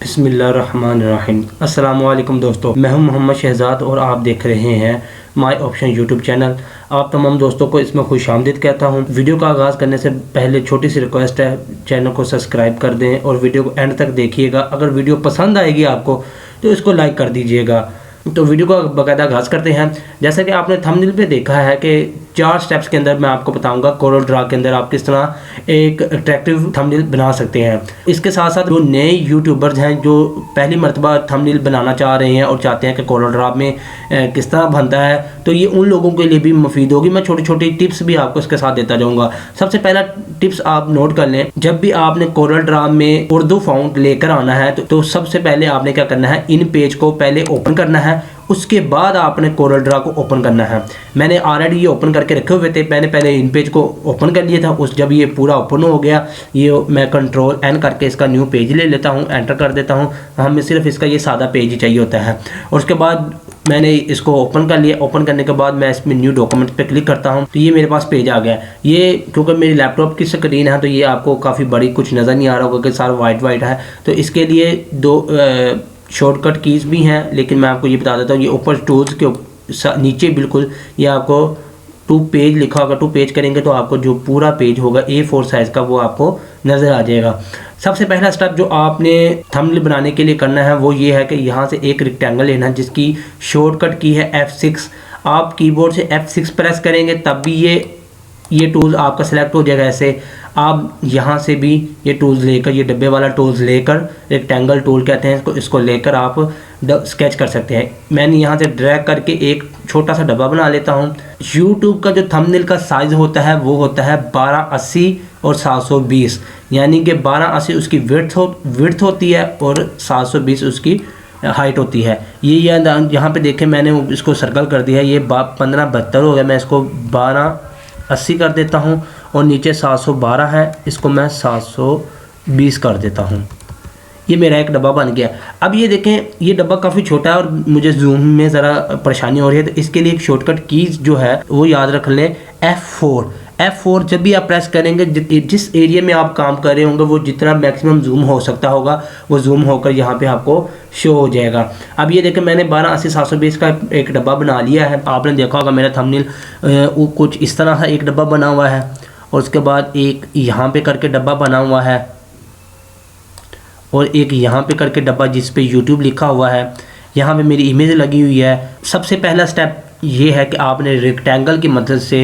बिस्मिल्लाहिर्रहमानिर्रहीम। अस्सलाम वालेकुम दोस्तों, मैं हूं मोहम्मद शहजाद और आप देख रहे हैं माय ऑप्शन यूट्यूब चैनल। आप तमाम दोस्तों को इसमें खुशामदीद कहता हूं। वीडियो का आगाज़ करने से पहले छोटी सी रिक्वेस्ट है, चैनल को सब्सक्राइब कर दें और वीडियो को एंड तक देखिएगा। अगर वीडियो पसंद आएगी आपको तो इसको लाइक कर दीजिएगा। तो वीडियो का बाकायदा आगाज़ करते हैं। जैसा कि आपने थंबनेल पे देखा है कि 4 स्टेप्स के अंदर मैं आपको बताऊंगा कोरल ड्रा के अंदर आप किस तरह एक अट्रैक्टिव थंबनेल बना सकते हैं। इसके साथ साथ जो नए यूट्यूबर्स हैं जो पहली मरतबा थंबनेल बनाना चाह रहे हैं और चाहते हैं कि कोरल ड्रा में किस तरह बनता है, तो ये उन लोगों के लिए भी मुफीद होगी। मैं छोटी छोटी टिप्स भी आपको इसके साथ देता जाऊँगा। सबसे पहला टिप्स आप नोट कर लें, जब भी आपने कोरल ड्रा में उर्दू फ़ॉन्ट लेकर आना है तो सबसे पहले आपने क्या करना है, इन पेज को पहले ओपन करना है, उसके बाद आपने कोरल ड्रा को ओपन करना है। मैंने ऑलरेडी ये ओपन करके रखे हुए थे, मैंने पहले इन पेज को ओपन कर लिया था। जब ये पूरा ओपन हो गया, ये मैं कंट्रोल एन करके इसका न्यू पेज ले लेता हूँ, एंटर कर देता हूँ। हमें सिर्फ इसका ये सादा पेज ही चाहिए होता है। और उसके बाद मैंने इसको ओपन कर लिया। ओपन करने के बाद मैं इसमें न्यू डॉक्यूमेंट पे क्लिक करता हूँ तो ये मेरे पास पेज आ गया। ये क्योंकि मेरी लैपटॉप की स्क्रीन है तो ये आपको काफ़ी बड़ी कुछ नज़र नहीं आ रहा होगा कि सारा वाइट है। तो इसके लिए 2 शॉर्टकट कीज़ भी हैं, लेकिन मैं आपको ये बता देता हूँ। ये ऊपर टूल्स के नीचे बिल्कुल ये आपको 2 पेज लिखा होगा। 2 पेज करेंगे तो आपको जो पूरा पेज होगा A4 साइज़ का वो आपको नज़र आ जाएगा। सबसे पहला स्टेप जो आपने थंबनेल बनाने के लिए करना है वो ये है कि यहाँ से एक रेक्टेंगल लेना है जिसकी शॉर्टकट की है F6। आप कीबोर्ड से F6 प्रेस करेंगे तब भी ये टूल आपका सेलेक्ट हो जाएगा। ऐसे आप यहाँ से भी ये टूल्स लेकर, ये डब्बे वाला टूल्स लेकर, रेक्टेंगल टूल कहते हैं इसको लेकर आप स्केच कर सकते हैं। मैंने यहाँ से ड्रैग करके एक छोटा सा डब्बा बना लेता हूँ। YouTube का जो थंबनेल का साइज़ होता है वो होता है 1280 और 720, यानी कि 1280 उसकी विड्थ होती है और 720 उसकी हाइट होती है। ये यहाँ पे देखें, मैंने इसको सर्कल कर दिया। ये 1572 हो गया। मैं इसको 1280 कर देता हूँ और नीचे 712 है, इसको मैं 720 कर देता हूँ। ये मेरा एक डब्बा बन गया। अब ये देखें, ये डब्बा काफ़ी छोटा है और मुझे जूम में ज़रा परेशानी हो रही है, तो इसके लिए एक शॉर्टकट कीज़ जो है वो याद रख लें, F4 जब भी आप प्रेस करेंगे जिस एरिया में आप काम कर रहे होंगे वो जितना मैक्सिमम जूम हो सकता होगा वो जूम होकर यहाँ पे आपको शो हो जाएगा। अब ये देखें, मैंने 1280 720 का एक डब्बा बना लिया है। आपने देखा होगा मेरा थंबनेल कुछ इस तरह का एक डब्बा बना हुआ है और उसके बाद एक यहाँ पे करके डब्बा बना हुआ है और एक यहाँ पे करके डब्बा जिस पे YouTube लिखा हुआ है। यहाँ पे मेरी इमेज लगी हुई है। सबसे पहला स्टेप ये है कि आपने रेक्टेंगल की मदद से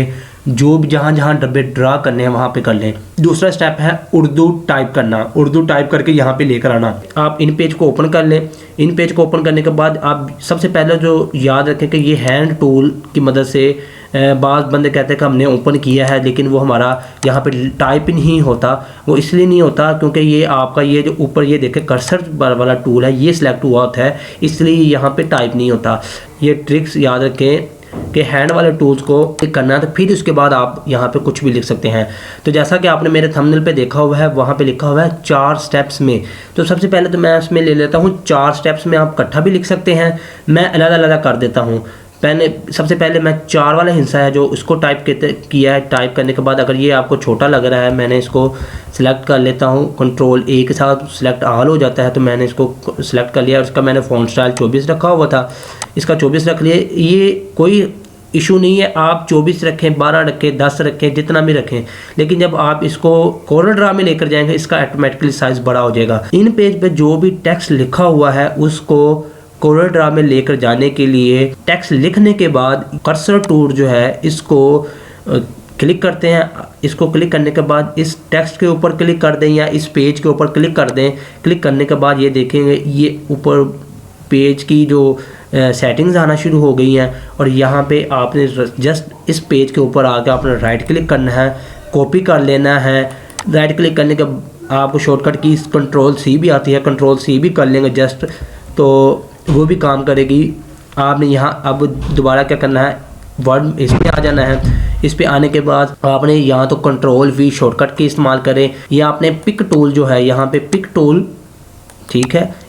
जो भी जहाँ डब्बे ड्रा करने हैं वहाँ पे कर लें। दूसरा स्टेप है उर्दू टाइप करना। उर्दू टाइप करके यहाँ पे लेकर आना। आप इन पेज को ओपन कर लें। इन पेज को ओपन करने के बाद आप सबसे पहले जो याद रखें कि ये हैंड टूल की मदद से बाज़ बंदे कहते हैं कि हमने ओपन किया है, लेकिन वो हमारा यहाँ पे टाइप नहीं होता। वो इसलिए नहीं होता क्योंकि ये आपका ये जो ऊपर ये देखें कर्सर वाला टूल है ये सिलेक्ट हुआ होता है, इसलिए यहाँ पे टाइप नहीं होता। ये ट्रिक्स याद रखें कि हैंड वाले टूल्स को क्लिक करना है तो फिर उसके बाद आप यहाँ पे कुछ भी लिख सकते हैं। तो जैसा कि आपने मेरे थंबनेल पे देखा हुआ है, वहाँ पे लिखा हुआ है 4 स्टेप्स में। तो सबसे पहले तो मैं इसमें ले लेता हूँ 4 स्टेप्स में। आप इकट्ठा भी लिख सकते हैं, मैं अलग कर देता हूँ। सबसे पहले मैं 4 वाला हिस्सा है जो उसको टाइप किया है। टाइप करने के बाद अगर ये आपको छोटा लग रहा है, मैंने इसको सिलेक्ट कर लेता हूँ। कंट्रोल A के साथ सिलेक्ट ऑल हो जाता है, तो मैंने इसको सिलेक्ट कर लिया। उसका मैंने फ़ॉन्ट स्टाइल 24 रखा हुआ था, इसका 24 रख लिए। ये कोई इशू नहीं है, आप 24 रखें, 12 रखें, 10 रखें, जितना भी रखें, लेकिन जब आप इसको कोरल ड्रा में लेकर जाएंगे इसका ऑटोमेटिकली साइज़ बड़ा हो जाएगा। इन पेज पे जो भी टेक्स्ट लिखा हुआ है उसको कोरल ड्रा में लेकर जाने के लिए टेक्स्ट लिखने के बाद कर्सर टूल जो है इसको क्लिक करते हैं। इसको क्लिक करने के बाद इस टेक्स्ट के ऊपर क्लिक कर दें या इस पेज के ऊपर क्लिक कर दें। क्लिक करने के बाद ये देखेंगे ये ऊपर पेज की जो सेटिंग्स आना शुरू हो गई हैं और यहाँ पे आपने जस्ट इस पेज के ऊपर आकर आपने राइट क्लिक करना है, कॉपी कर लेना है। राइट क्लिक करने के आपको शॉर्टकट की कंट्रोल C भी आती है, कंट्रोल C भी कर लेंगे जस्ट, तो वो भी काम करेगी। आपने यहाँ अब दोबारा क्या करना है, वर्ड इस पे आ जाना है। इस पे आने के बाद आपने यहाँ तो कंट्रोल V शॉर्टकट की इस्तेमाल करें या आपने पिक टूल जो है यहाँ पे पिक टूल, ठीक है,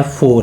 F4.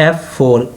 F4.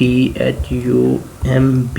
THUMB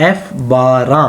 F12.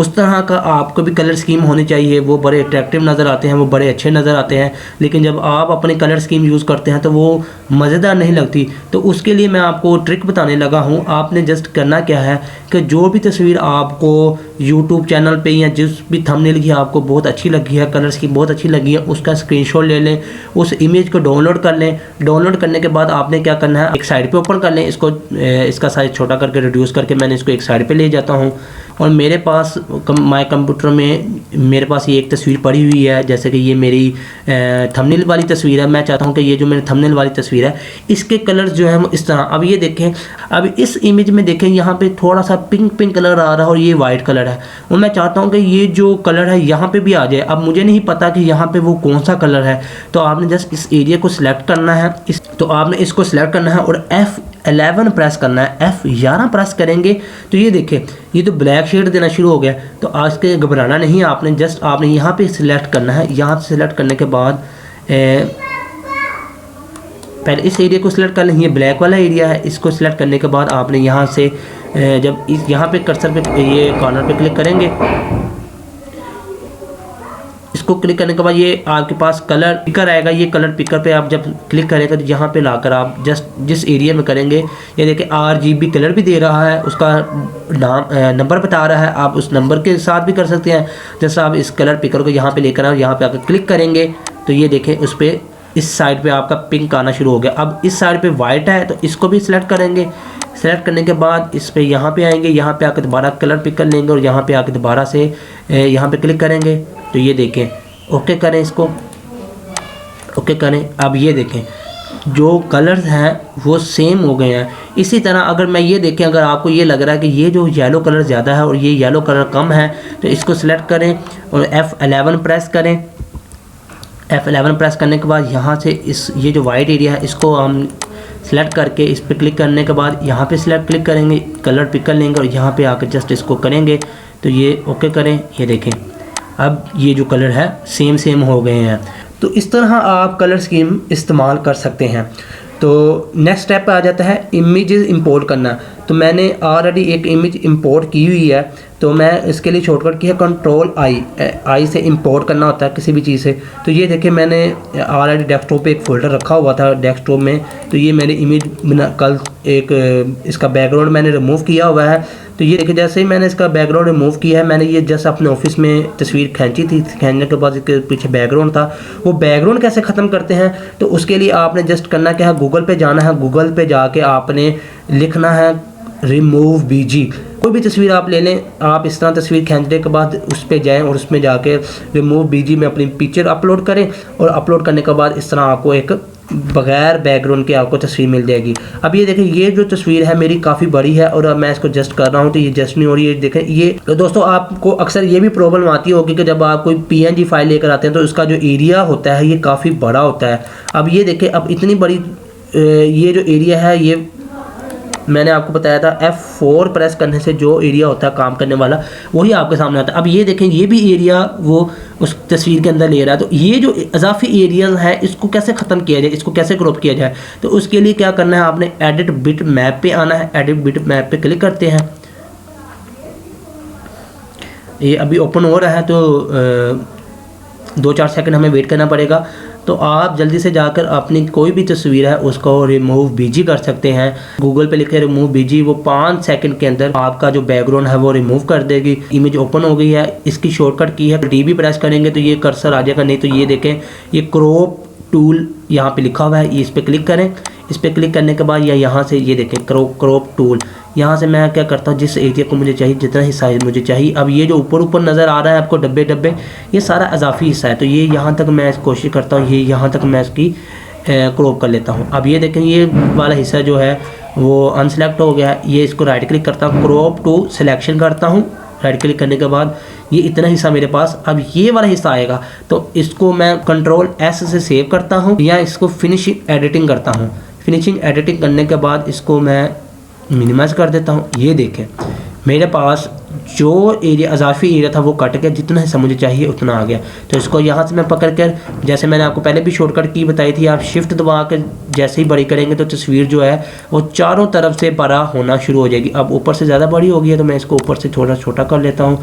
उस तरह का आपको भी कलर स्कीम होनी चाहिए। वो बड़े अट्रैक्टिव नज़र आते हैं, वो बड़े अच्छे नज़र आते हैं, लेकिन जब आप अपने कलर स्कीम यूज़ करते हैं तो वो मज़ेदार नहीं लगती। तो उसके लिए मैं आपको ट्रिक बताने लगा हूँ। आपने जस्ट करना क्या है कि जो भी तस्वीर आपको यूट्यूब चैनल पे या जिस भी थंबनेल की आपको बहुत अच्छी लगी है, कलर स्कीम बहुत अच्छी लगी है, उसका स्क्रीनशॉट ले लें, उस इमेज को डाउनलोड कर लें। डाउनलोड करने के बाद आपने क्या करना है, एक साइड पे ओपन कर लें इसको, इसका साइज छोटा करके रिड्यूस करके मैंने इसको एक साइड पे ले जाता हूँ। और मेरे पास माय कंप्यूटर में मेरे पास ये एक तस्वीर पड़ी हुई है, जैसे कि ये मेरी थंबनेल वाली तस्वीर है। मैं चाहता हूँ कि ये जो मेरी थंबनेल वाली तस्वीर है इसके कलर्स जो है वो इस तरह। अब ये देखें, अब इस इमेज में देखें यहाँ पे थोड़ा सा पिंक पिंक कलर आ रहा है और ये वाइट कलर है, और मैं चाहता हूँ कि ये जो कलर है यहाँ पे भी आ जाए। अब मुझे नहीं पता कि यहाँ पे वो कौन सा कलर है, तो आपने जस्ट इस एरिया को सिलेक्ट करना है, तो आपने इसको सिलेक्ट करना है और F11 प्रेस करना है। F11 प्रेस करेंगे तो ये देखें, ये तो ब्लैक शेड देना शुरू हो गया। तो आज के घबराना नहीं, आपने जस्ट आपने यहाँ पे सिलेक्ट करना है। यहाँ से सिलेक्ट करने के बाद पहले इस एरिया को सिलेक्ट कर लें, ये ब्लैक वाला एरिया है। इसको सिलेक्ट करने के बाद आपने यहाँ से जब यहाँ पे कर्सर पे ये कॉर्नर पे क्लिक करेंगे, इसको क्लिक करने के बाद ये आपके पास कलर पिकर आएगा। ये कलर पिकर पे आप जब क्लिक करेंगे तो यहाँ पे लाकर आप जस्ट जिस एरिया में करेंगे, ये देखिए RGB कलर भी दे रहा है, उसका नाम नंबर बता रहा है। आप उस नंबर के साथ भी कर सकते हैं। जैसे आप इस कलर पिकर को यहाँ पे लेकर आए, यहाँ पे आकर क्लिक करेंगे तो ये देखें उस पर इस साइड पे आपका पिंक आना शुरू हो गया। अब इस साइड पे वाइट है तो इसको भी सिलेक्ट करेंगे। सेलेक्ट करने के बाद इस पे यहाँ पे आएंगे, यहाँ पे आकर दोबारा कलर पिक कर लेंगे और यहाँ पे आकर दोबारा से यहाँ पे क्लिक करेंगे तो ये देखें, ओके करें, इसको ओके करें। अब ये देखें जो कलर्स हैं वो सेम हो गए हैं। इसी तरह अगर मैं ये देखें, अगर आपको ये लग रहा है कि ये जो येलो कलर ज़्यादा है और ये येलो कलर कम है, तो इसको सिलेक्ट करें और F11 प्रेस करें। F11 प्रेस करने के बाद यहाँ से ये जो वाइट एरिया है इसको हम सेलेक्ट करके इस पर क्लिक करने के बाद यहाँ पे सिलेक्ट क्लिक करेंगे, कलर पिक कर लेंगे और यहाँ पे आकर जस्ट इसको करेंगे तो ये ओके करें। ये देखें अब ये जो कलर है सेम हो गए हैं। तो इस तरह आप कलर स्कीम इस्तेमाल कर सकते हैं। तो नेक्स्ट स्टेप पे आ जाता है इमेजेस इंपोर्ट करना। तो मैंने ऑलरेडी एक इमेज इंपोर्ट की हुई है, तो मैं इसके लिए शॉर्टकट की है Ctrl+I से इंपोर्ट करना होता है किसी भी चीज़ से। तो ये देखिए मैंने ऑलरेडी डेस्कटॉप पे एक फ़ोल्डर रखा हुआ था डेस्कटॉप में, तो ये मेरी इमेज कल एक इसका बैकग्राउंड मैंने रिमूव किया हुआ है। तो ये देखिए जैसे ही मैंने इसका बैकग्राउंड रिमूव किया है, मैंने ये जस्ट अपने ऑफिस में तस्वीर खींची थी, खींचने के बाद इसके पीछे बैकग्राउंड था। वो बैकग्राउंड कैसे ख़त्म करते हैं, तो उसके लिए आपने जस्ट करना क्या है, गूगल पे जाना है। गूगल पे जाके आपने लिखना है रिमूव BG। कोई भी तस्वीर आप ले लें, आप इस तरह तस्वीर खींचने के बाद उस पर जाएँ और उसमें जाके रिमूव BG में अपनी पिक्चर अपलोड करें, और अपलोड करने के बाद इस तरह आपको एक बगैर बैकग्राउंड के आपको तस्वीर मिल जाएगी। अब ये देखें ये जो तस्वीर है मेरी काफ़ी बड़ी है और अब मैं इसको जस्ट कर रहा हूँ तो ये जस्ट नहीं हो रही है। देखें ये तो दोस्तों आपको अक्सर ये भी प्रॉब्लम आती होगी कि जब आप कोई PNG फाइल लेकर आते हैं तो उसका जो एरिया होता है ये काफ़ी बड़ा होता है। अब ये देखें अब इतनी बड़ी ये जो एरिया है, ये मैंने आपको बताया था F4 प्रेस करने से जो एरिया होता है काम करने वाला वही आपके सामने आता है। अब ये देखें ये भी एरिया वो उस तस्वीर के अंदर ले रहा है। तो ये जो इजाफी एरियाज है इसको कैसे ख़त्म किया जाए, इसको कैसे क्रॉप किया जाए, तो उसके लिए क्या करना है, आपने एडिट बिट मैप पे आना है। एडिट बिट मैप पे क्लिक करते हैं, ये अभी ओपन हो रहा है तो 2-4 सेकंड हमें वेट करना पड़ेगा। तो आप जल्दी से जाकर अपनी कोई भी तस्वीर है उसको रिमूव BG कर सकते हैं। गूगल पे लिखे रिमूव BG, वो 5 सेकंड के अंदर आपका जो बैकग्राउंड है वो रिमूव कर देगी। इमेज ओपन हो गई है। इसकी शॉर्टकट की है DB प्रेस करेंगे तो ये कर्सर आ जाएगा, नहीं तो ये देखें ये क्रॉप टूल यहाँ पे लिखा हुआ है, ये इस पर क्लिक करें। इस पर क्लिक करने के बाद या यहाँ से ये देखें क्रॉप टूल, यहाँ से मैं क्या करता हूँ जिस एरिया को मुझे चाहिए, जितना हिस्सा मुझे चाहिए। अब ये जो ऊपर नज़र आ रहा है आपको डब्बे ये सारा इजाफी हिस्सा है, तो ये यहाँ तक मैं कोशिश करता हूँ, ये यहाँ तक मैं इसकी क्रॉप कर लेता हूँ। अब ये देखें ये वाला हिस्सा जो है वो अनसेलेक्ट हो गया। ये इसको राइट क्लिक करता हूँ, क्रॉप टू सिलेक्शन करता हूँ। राइट क्लिक करने के बाद ये इतना हिस्सा मेरे पास, अब ये वाला हिस्सा आएगा तो इसको मैं Ctrl+S से सेव करता हूँ या इसको फिनिशिंग एडिटिंग करता हूँ। फिनिशिंग एडिटिंग करने के बाद इसको मैं मिनिमाइज कर देता हूँ। ये देखें मेरे पास जो एरिया इजाफी एरिया था वो कट गया, जितना हिस्सा मुझे चाहिए उतना आ गया। तो इसको यहाँ से मैं पकड़ कर, जैसे मैंने आपको पहले भी शॉर्टकट की बताई थी, आप शिफ्ट दबा कर जैसे ही बड़ी करेंगे तो तस्वीर जो है वो चारों तरफ से बड़ा होना शुरू हो जाएगी। अब ऊपर से ज़्यादा बड़ी हो गई है तो मैं इसको ऊपर से थोड़ा छोटा कर लेता हूँ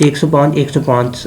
105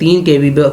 3 KB